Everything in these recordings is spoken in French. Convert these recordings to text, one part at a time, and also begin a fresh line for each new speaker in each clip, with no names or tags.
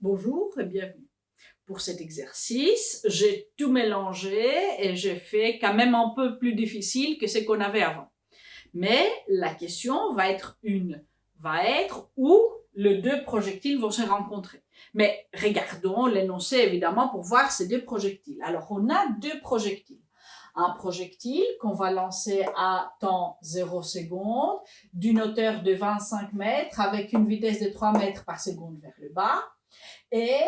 Bonjour et bienvenue. Pour cet exercice, j'ai tout mélangé et j'ai fait quand même un peu plus difficile que ce qu'on avait avant. Mais la question va être où les deux projectiles vont se rencontrer. Mais regardons l'énoncé évidemment pour voir ces deux projectiles. Alors on a deux projectiles. Un projectile qu'on va lancer à temps 0 secondes, d'une hauteur de 25 mètres avec une vitesse de 3 mètres par seconde vers le bas. Et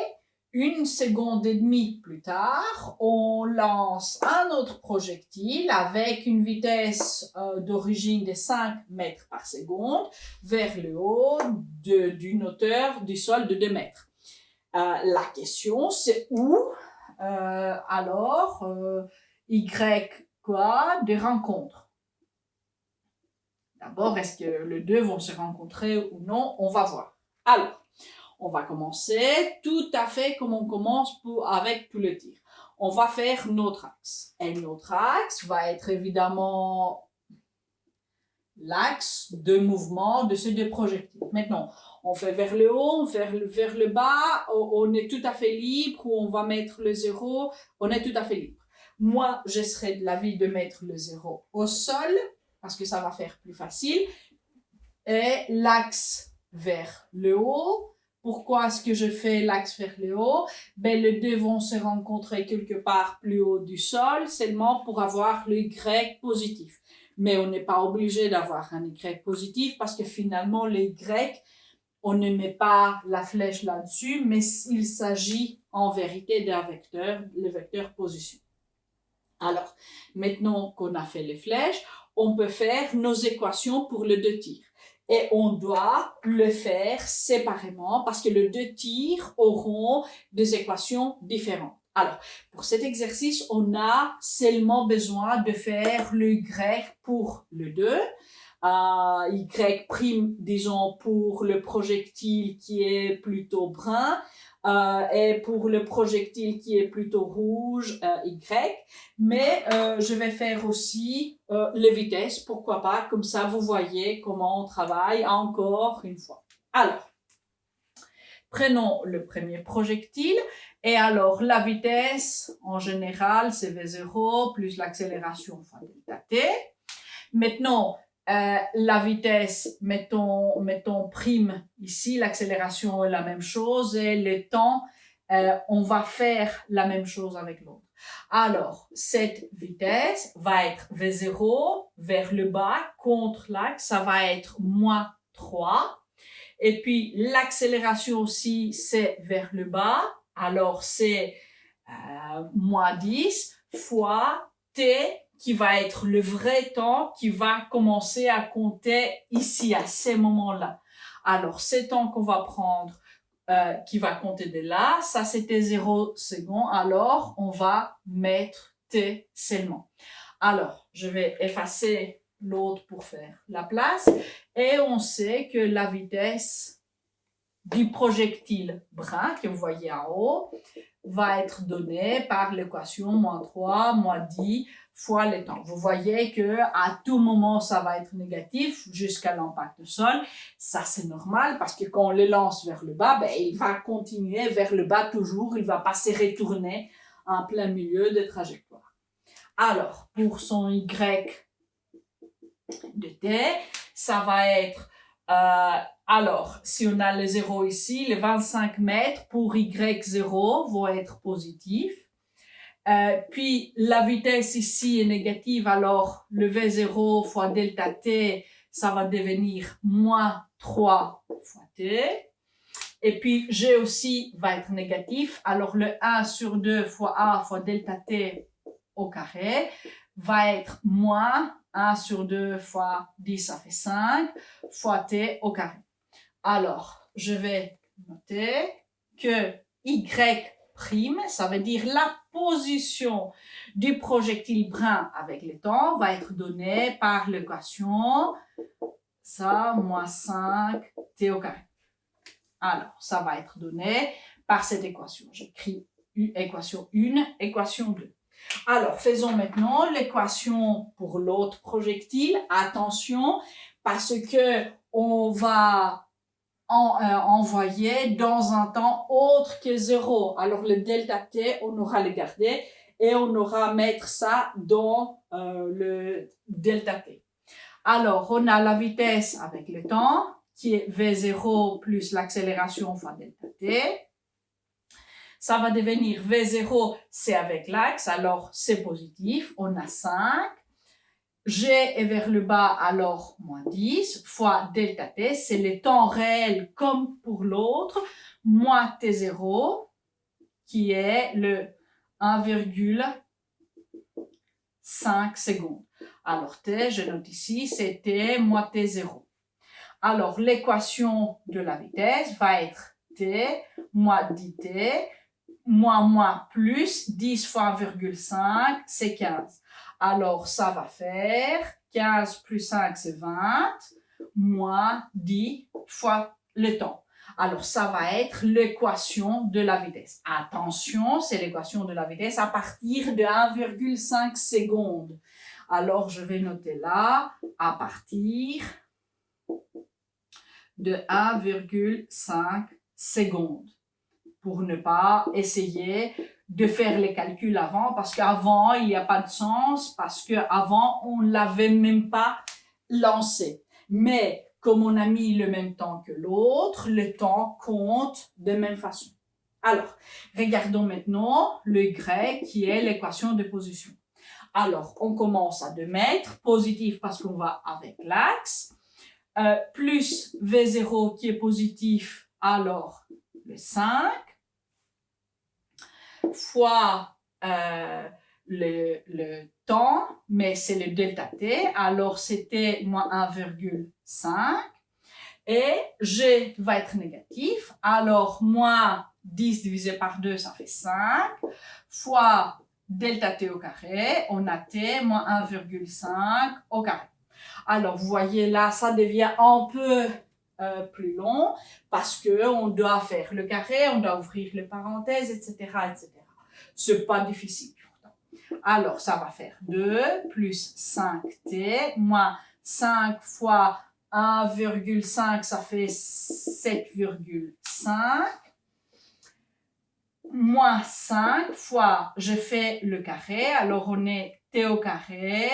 une seconde et demie plus tard, on lance un autre projectile avec une vitesse d'origine de 5 mètres par seconde vers le haut d'une hauteur du sol de 2 mètres. La question, c'est où Y quoi des rencontres. D'abord, est-ce que les deux vont se rencontrer ou non? On va voir. Alors, on va commencer tout à fait comme on commence avec tout le tir. On va faire notre axe. Et notre axe va être évidemment l'axe de mouvement de ces deux projectiles. Maintenant, on fait vers le haut, vers le bas, on est tout à fait libre, ou on va mettre le 0, on est tout à fait libre. Moi, je serais de l'avis de mettre le 0 au sol, parce que ça va faire plus facile. Et l'axe vers le haut. Pourquoi est-ce que je fais l'axe vers le haut? Les deux vont se rencontrer quelque part plus haut du sol, seulement pour avoir le Y positif. Mais on n'est pas obligé d'avoir un Y positif parce que finalement, le Y, on ne met pas la flèche là-dessus, mais il s'agit en vérité d'un vecteur, le vecteur position. Alors, maintenant qu'on a fait les flèches, on peut faire nos équations pour les deux tirs. Et on doit le faire séparément parce que les deux tirs auront des équations différentes. Alors, pour cet exercice, on a seulement besoin de faire le Y pour le 2. Y', disons, pour le projectile qui est plutôt brun, et pour le projectile qui est plutôt rouge, Y. Mais je vais faire aussi les vitesses, pourquoi pas, comme ça vous voyez comment on travaille encore une fois. Alors, prenons le premier projectile, et alors la vitesse, en général, c'est V0 plus l'accélération fois delta t. Maintenant, la vitesse, mettons prime ici, l'accélération est la même chose et le temps, on va faire la même chose avec l'autre. Alors, cette vitesse va être V0 vers le bas contre l'axe, ça va être moins 3. Et puis, l'accélération aussi, c'est vers le bas, alors c'est moins 10 fois t qui va être le vrai temps qui va commencer à compter ici, à ces moments-là. Alors, ce temps qu'on va prendre, qui va compter de là, ça c'était 0 secondes, alors on va mettre t seulement. Alors, je vais effacer l'autre pour faire la place, et on sait que la vitesse du projectile brun que vous voyez en haut va être donnée par l'équation moins 3, moins 10 fois le temps. Vous voyez que à tout moment, ça va être négatif jusqu'à l'impact au sol. Ça, c'est normal parce que quand on le lance vers le bas, il va continuer vers le bas toujours. Il va pas se retourner en plein milieu de trajectoire. Alors, pour son Y de t, ça va être alors, si on a le 0 ici, les 25 mètres pour Y0 vont être positifs. Puis, la vitesse ici est négative, alors le V0 fois delta t, ça va devenir moins 3 fois t. Et puis, G aussi va être négatif, alors le 1 sur 2 fois A fois delta t au carré va être moins 1 sur 2 fois 10, ça fait 5, fois t au carré. Alors, je vais noter que Y', ça veut dire la position du projectile brun avec le temps, va être donnée par l'équation, ça, moins 5 t au carré. Alors, ça va être donné par cette équation. J'écris équation 1, équation 2. Alors, faisons maintenant l'équation pour l'autre projectile. Attention, parce que on va envoyer dans un temps autre que 0. Alors le delta t, on aura le garder et on aura à mettre ça dans le delta t. Alors, on a la vitesse avec le temps, qui est v0 plus l'accélération fois delta t. Ça va devenir v0, c'est avec l'axe, alors c'est positif, on a 5. G est vers le bas, alors moins 10, fois delta t, c'est le temps réel comme pour l'autre, moins t0, qui est le 1,5 secondes. Alors t, je note ici, c'est t moins t0. Alors l'équation de la vitesse va être t moins 10t, moins plus 10 fois 1,5, c'est 15. Alors, ça va faire 15 plus 5, c'est 20, moins 10 fois le temps. Alors, ça va être l'équation de la vitesse. Attention, c'est l'équation de la vitesse à partir de 1,5 secondes. Alors, je vais noter là, à partir de 1,5 secondes, pour ne pas essayer de faire les calculs avant, parce qu'avant, il n'y a pas de sens, parce qu'avant, on ne l'avait même pas lancé. Mais comme on a mis le même temps que l'autre, le temps compte de même façon. Alors, regardons maintenant le Y, qui est l'équation de position. Alors, on commence à 2 mètres, positif parce qu'on va avec l'axe, plus V0 qui est positif, alors le 5, fois le temps, mais c'est le delta t, alors c'était moins 1,5, et G va être négatif, alors moins 10 divisé par 2, ça fait 5, fois delta t au carré, on a t moins 1,5 au carré. Alors, vous voyez là, ça devient un peu plus long parce qu'on doit faire le carré, on doit ouvrir les parenthèses, etc., etc. C'est pas difficile pourtant. Alors, ça va faire 2 plus 5t moins 5 fois 1,5, ça fait 7,5. Moins 5 fois, je fais le carré, alors on est t au carré,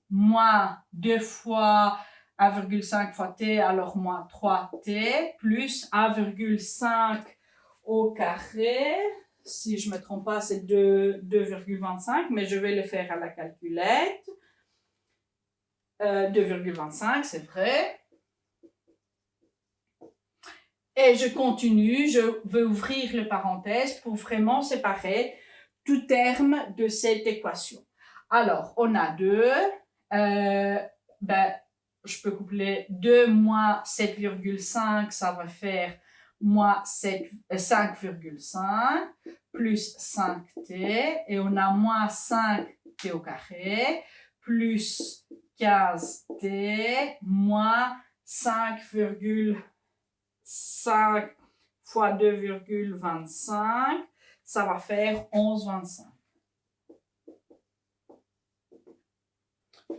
moins 2 fois 1,5 fois t, alors moins 3t, plus 1,5 au carré, si je ne me trompe pas, c'est 2,25, mais je vais le faire à la calculette. 2,25, c'est vrai. Et je continue, je vais ouvrir les parenthèses pour vraiment séparer tout terme de cette équation. Alors, on a 2, je peux coupler 2 moins 7,5, ça va faire moins 5,5 plus 5t, et on a moins 5t au carré, plus 15t, moins 5,5 fois 2,25, ça va faire 11,25.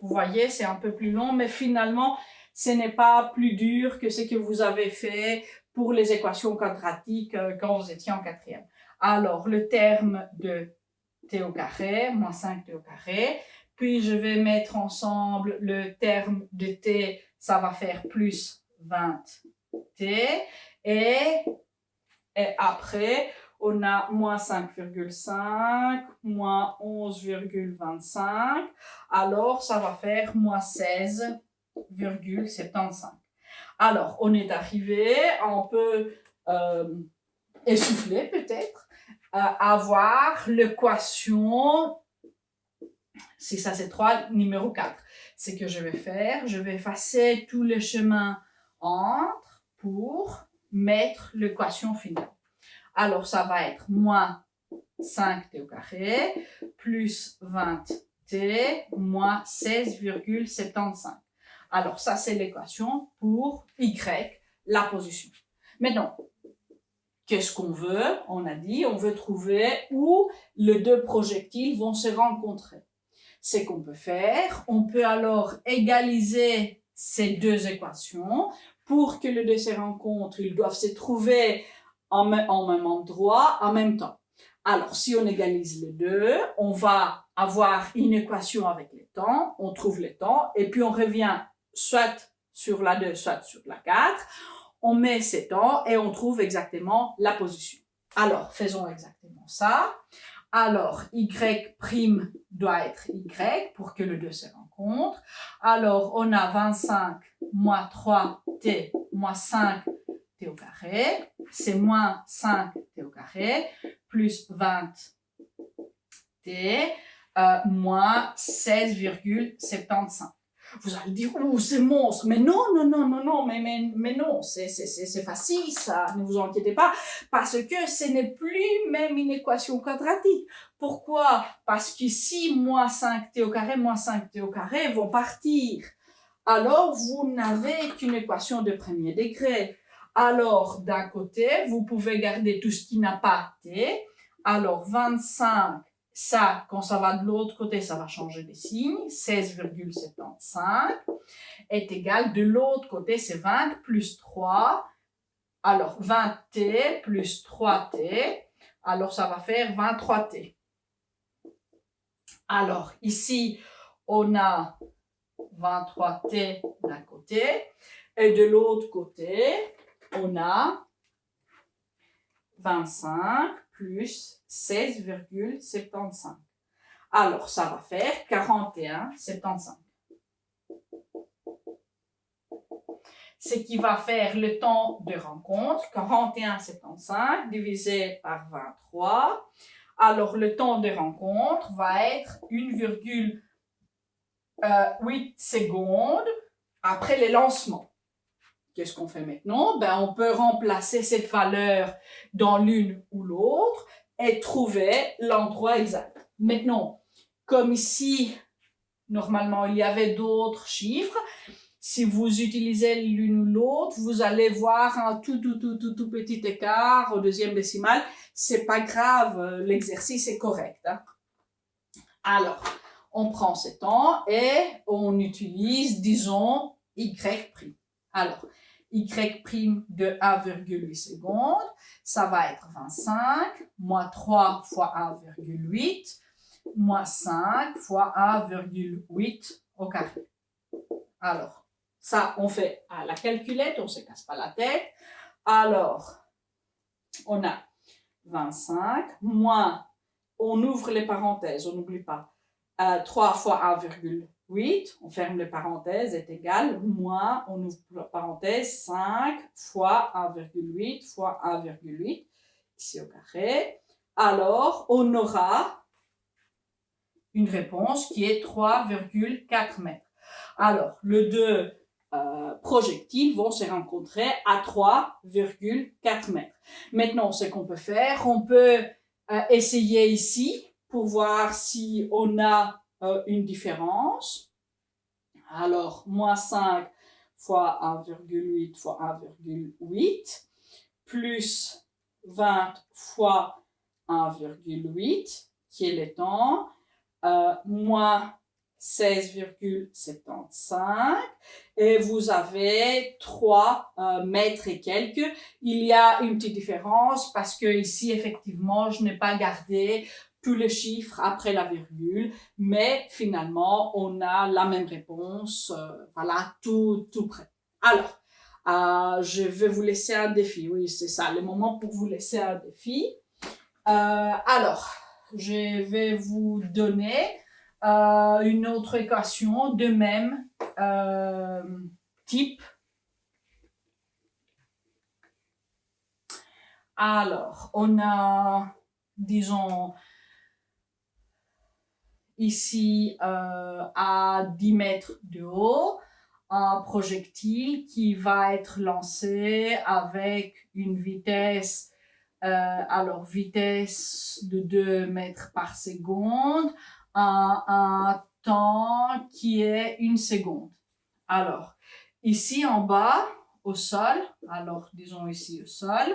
Vous voyez, c'est un peu plus long, mais finalement, ce n'est pas plus dur que ce que vous avez fait pour les équations quadratiques quand vous étiez en 4e. Alors, le terme de t au carré, moins 5t au carré, puis je vais mettre ensemble le terme de t, ça va faire plus 20t, et après, on a moins 5,5, moins 11,25, alors ça va faire moins 16,75. Alors, on est arrivé un peu essoufflé peut-être, à voir l'équation, si ça c'est 3, numéro 4. Ce que je vais faire, je vais effacer tous les chemins entre pour mettre l'équation finale. Alors, ça va être moins 5t au carré plus 20t moins 16,75. Alors, ça, c'est l'équation pour y, la position. Maintenant, qu'est-ce qu'on veut? On a dit, on veut trouver où les deux projectiles vont se rencontrer. C'est qu'on peut faire, on peut alors égaliser ces deux équations pour que les deux se rencontrent, ils doivent se trouver en même endroit, en même temps. Alors, si on égalise les deux, on va avoir une équation avec les temps, on trouve les temps, et puis on revient soit sur la 2, soit sur la 4, on met ces temps et on trouve exactement la position. Alors, faisons exactement ça. Alors, y' doit être y pour que les deux se rencontrent. Alors, on a 25 moins 3t moins 5t au carré. C'est moins 5t au carré plus 20t moins 16,75. Vous allez dire, oh, c'est monstre. Mais non, mais non, c'est facile, ça. Ne vous inquiétez pas. Parce que ce n'est plus même une équation quadratique. Pourquoi? Parce qu'ici, moins 5t au carré, moins 5t au carré vont partir. Alors, vous n'avez qu'une équation de premier degré. Alors, d'un côté, vous pouvez garder tout ce qui n'a pas t. Alors, 25, ça, quand ça va de l'autre côté, ça va changer de signe. 16,75 est égal, de l'autre côté, c'est 20 plus 3. Alors, 20t plus 3t. Alors, ça va faire 23t. Alors, ici, on a 23t d'un côté. Et de l'autre côté, on a 25 plus 16,75. Alors, ça va faire 41,75. Ce qui va faire le temps de rencontre, 41,75 divisé par 23. Alors, le temps de rencontre va être 1,8 secondes après le lancement. Qu'est-ce qu'on fait maintenant? On peut remplacer cette valeur dans l'une ou l'autre et trouver l'endroit exact. Maintenant, comme ici, normalement, il y avait d'autres chiffres, si vous utilisez l'une ou l'autre, vous allez voir un tout petit écart au deuxième décimal. C'est pas grave, l'exercice est correct. Alors, on prend ce temps et on utilise, disons, y'. Alors, y' de 1,8 secondes, ça va être 25, moins 3 fois 1,8, moins 5 fois 1,8 au carré. Alors, ça, on fait à la calculette, on ne se casse pas la tête. Alors, on a 25, moins, on ouvre les parenthèses, on n'oublie pas, 3 fois 1,8, on ferme les parenthèses, est égal, moins, on ouvre la parenthèse, 5 fois 1,8 fois 1,8, ici au carré. Alors, on aura une réponse qui est 3,4 mètres. Alors, les deux projectiles vont se rencontrer à 3,4 mètres. Maintenant, ce qu'on peut faire, on peut essayer ici pour voir si on a une différence. Alors, moins 5 fois 1,8 fois 1,8 plus 20 fois 1,8 qui est le temps, moins 16,75 et vous avez 3 mètres et quelques. Il y a une petite différence parce que ici, effectivement, je n'ai pas gardé tous les chiffres après la virgule, mais finalement, on a la même réponse, voilà, tout près. Alors, je vais vous laisser un défi. Oui, c'est ça, le moment pour vous laisser un défi. Alors, je vais vous donner une autre équation de même type. Alors, on a, disons, ici à 10 mètres de haut, un projectile qui va être lancé avec une vitesse, vitesse de 2 mètres par seconde, un temps qui est 1 seconde. Alors, ici en bas, au sol, alors disons ici au sol,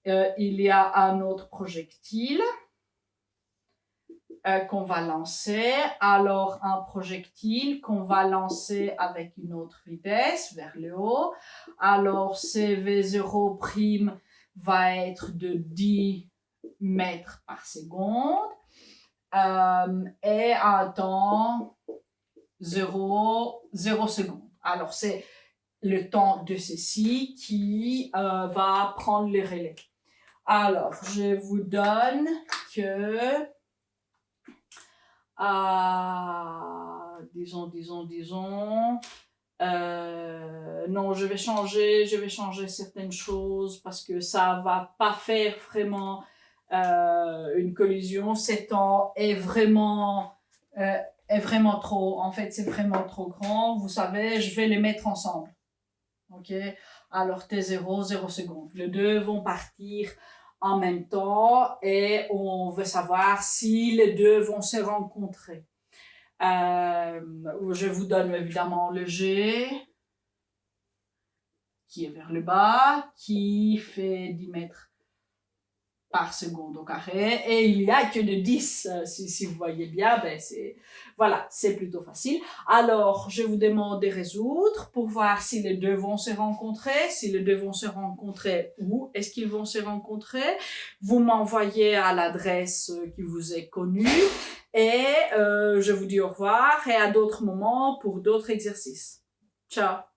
il y a un autre projectile qu'on va lancer. Alors, un projectile qu'on va lancer avec une autre vitesse vers le haut. Alors, CV0' va être de 10 mètres par seconde et un temps 0 secondes. Alors, c'est le temps de ceci qui va prendre le relais. Alors, je vous donne que, non, je vais changer certaines choses parce que ça va pas faire vraiment une collision. Cet temps est vraiment trop, en fait, c'est vraiment trop grand. Vous savez, je vais les mettre ensemble. Ok, alors T0, 0 secondes. Les deux vont partir en même temps et on veut savoir si les deux vont se rencontrer. Je vous donne évidemment le G qui est vers le bas, qui fait 10 mètres par seconde au carré, et il n'y a que de 10, si vous voyez bien, c'est plutôt facile. Alors, je vous demande de résoudre pour voir si les deux vont se rencontrer. Si les deux vont se rencontrer, où est-ce qu'ils vont se rencontrer? Vous m'envoyez à l'adresse qui vous est connue, et je vous dis au revoir, et à d'autres moments pour d'autres exercices. Ciao!